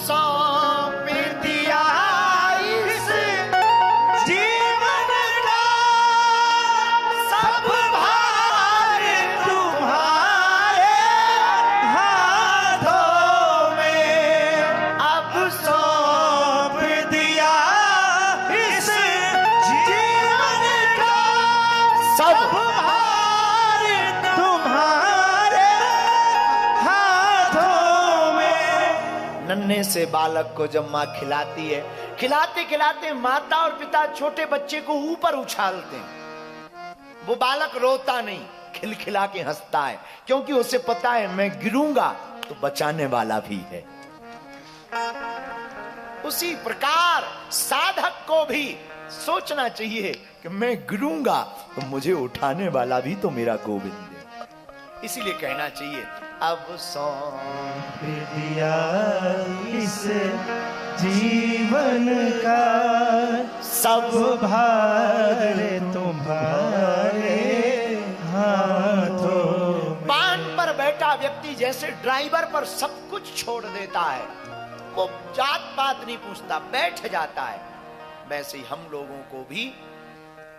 सौंप दिया इस जीवन का सब भार तुम्हारे हाथों में। अब सौंप दिया इस जीवन का सब भार तुम्हारे हाथों में। नन्हे से बालक को जब माँ खिलाती है, खिलाते खिलाते माता और पिता छोटे बच्चे को ऊपर उछालते हैं। वो बालक रोता नहीं, खिलखिला के हंसता है, क्योंकि उसे पता है मैं गिरूंगा तो बचाने वाला भी है। उसी प्रकार साधक को भी सोचना चाहिए कि मैं गिरूंगा तो मुझे उठाने वाला भी तो मेरा गोविंद है। इसीलिए कहना चाहिए अब सौंप दिया इस जीवन का सब भार तुम्हारे हाथों। पान पर बैठा व्यक्ति जैसे ड्राइवर पर सब कुछ छोड़ देता है, वो जात पात नहीं पूछता, बैठ जाता है, वैसे ही हम लोगों को भी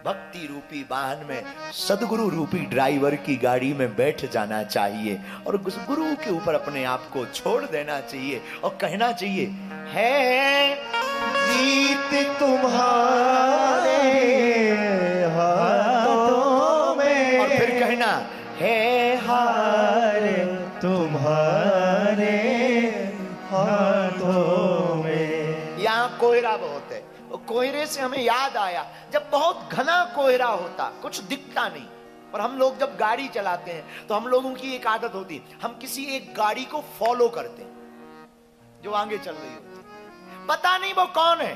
भक्ति रूपी वाहन में सदगुरु रूपी ड्राइवर की गाड़ी में बैठ जाना चाहिए और उस गुरु के ऊपर अपने आप को छोड़ देना चाहिए और कहना चाहिए है जीत तुम्हारे हाथों में। और फिर कहना है हार तुम्हारे हाथों में। यहाँ कोहरा बहुत है, कोहरे से हमें याद आया, जब बहुत घना कोहरा होता, कुछ दिखता नहीं, और हम लोग जब गाड़ी चलाते हैं तो हम लोगों की एक आदत होती है, हम किसी एक गाड़ी को फॉलो करते हैं जो आगे चल रही होती है। पता नहीं वो कौन है,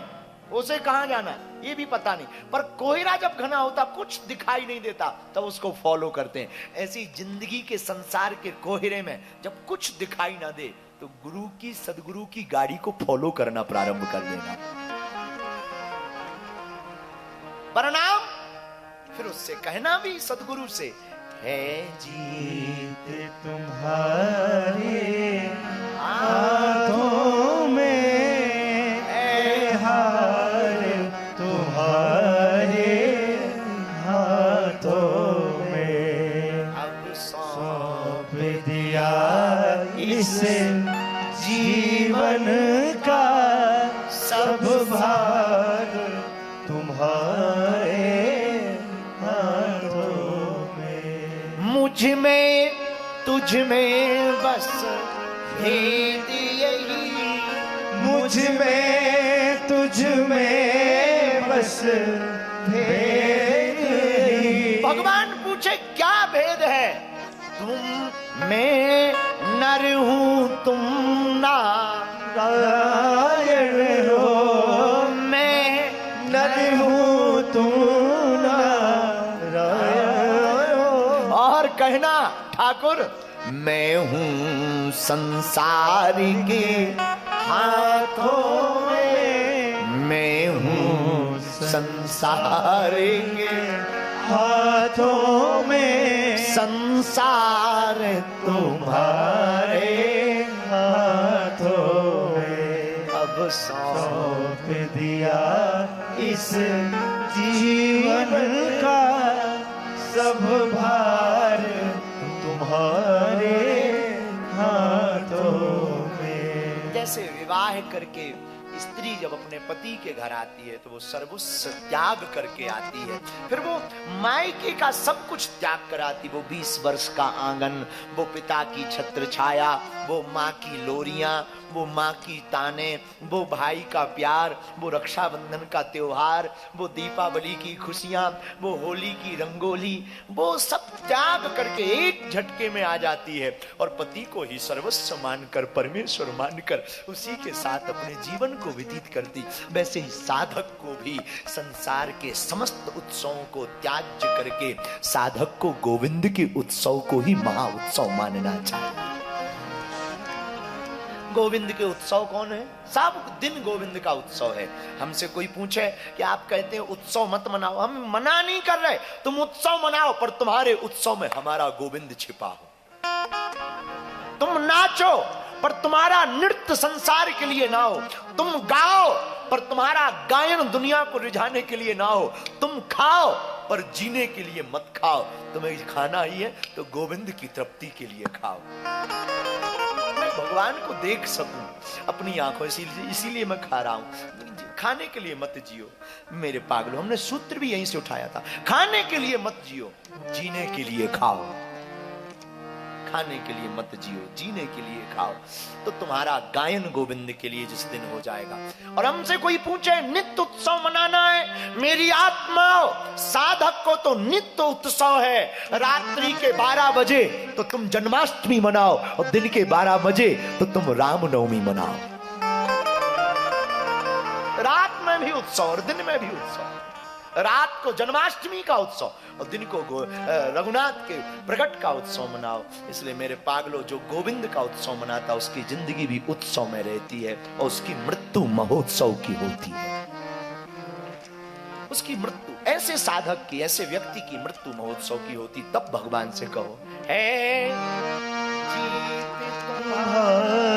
उसे कहां जाना है ये भी पता नहीं, पर कोहरा जब घना होता, कुछ दिखाई नहीं देता, तब उसको फॉलो करते हैं। ऐसी जिंदगी के संसार के कोहरे में जब कुछ दिखाई ना दे तो गुरु की, सदगुरु की गाड़ी को फॉलो करना प्रारंभ कर देना। परिणाम फिर उससे कहना भी सदगुरु से है जीत तुम्हारे हाथों में, है हार तुम्हारे हाथों में। अब सौंप दिया इस जीवन का सब भार तुम्हारे हाथों में। मुझ में तुझ में बस भेद यही, मुझ में तुझ में बस भेद यही। भगवान पूछे क्या भेद है? तुम मैं नर हूं तुम नारायण हो, मैं नर हूं तुम नारायण हो। और कहना ठाकुर मैं हूं संसार के हाथों में, मैं हूं संसार के हाथों में। संसार तुम्हारे हाथों में। अब सौंप दिया इस जीवन का सब भार तुम्हारे हाथों में। जैसे विवाह करके स्त्री जब अपने पति के घर आती है तो वो सर्वस्व त्याग करके आती है, फिर वो मायके का सब कुछ त्याग कर आती। वो 20 वर्ष का आंगन, वो पिता की छत्र छाया, वो माँ की लोरियां, वो माँ की ताने, वो भाई का प्यार, वो रक्षाबंधन का त्योहार, वो दीपावली की खुशियां, वो होली की रंगोली, वो सब त्याग करके एक झटके में आ जाती है और पति को ही सर्वस्व मानकर, परमेश्वर मानकर उसी के साथ अपने जीवन को व्यतीत करती। वैसे ही साधक को भी संसार के समस्त उत्सवों को त्याज्य करके साधक को गोविंद के उत्सव को ही महा उत्सव मानना चाहिए। गोविंद के उत्सव कौन है? सब दिन गोविंद का उत्सव है। हमसे कोई पूछे कि आप कहते हैं उत्सव मत मनाओ, हम मना नहीं कर रहे, तुम उत्सव मनाओ पर तुम्हारे उत्सव में हमारा गोविंद छिपा हो। तुम नाचो पर तुम्हारा नृत्य संसार के लिए ना हो, तुम गाओ पर तुम्हारा गायन दुनिया को रिझाने के लिए ना हो, तुम खाओ पर जीने के लिए मत खाओ। तुम्हें खाना ही है तो गोविंद की तृप्ति के लिए खाओ। मैं भगवान को देख सकूं अपनी आंखों, इसीलिए मैं खा रहा हूं। खाने के लिए मत जियो मेरे पागलों, हमने सूत्र भी यहीं से उठाया था। खाने के लिए मत जियो, जीने के लिए खाओ। खाने के लिए मत जियो, जीने के लिए खाओ, तो तुम्हारा गायन गोविंद के लिए जिस दिन हो जाएगा। और हमसे कोई पूछे नित्य उत्सव मनाना है, मेरी आत्माओं साधक को तो नित्य उत्सव है। रात्रि के 12 बजे तो तुम जन्माष्टमी मनाओ और दिन के 12 बजे तो तुम रामनवमी मनाओ। रात में भी उत्सव और दिन में भी उत्सव। रात को जन्माष्टमी का उत्सव और दिन को रघुनाथ के प्रकट का उत्सव मनाओ। इसलिए मेरे पागलों, जो गोविंद का उत्सव मनाता उसकी जिंदगी भी उत्सव में रहती है और उसकी मृत्यु महोत्सव की होती है। उसकी मृत्यु ऐसे साधक की, ऐसे व्यक्ति की मृत्यु महोत्सव की होती। तब भगवान से कहो, है जीत तुम्हारा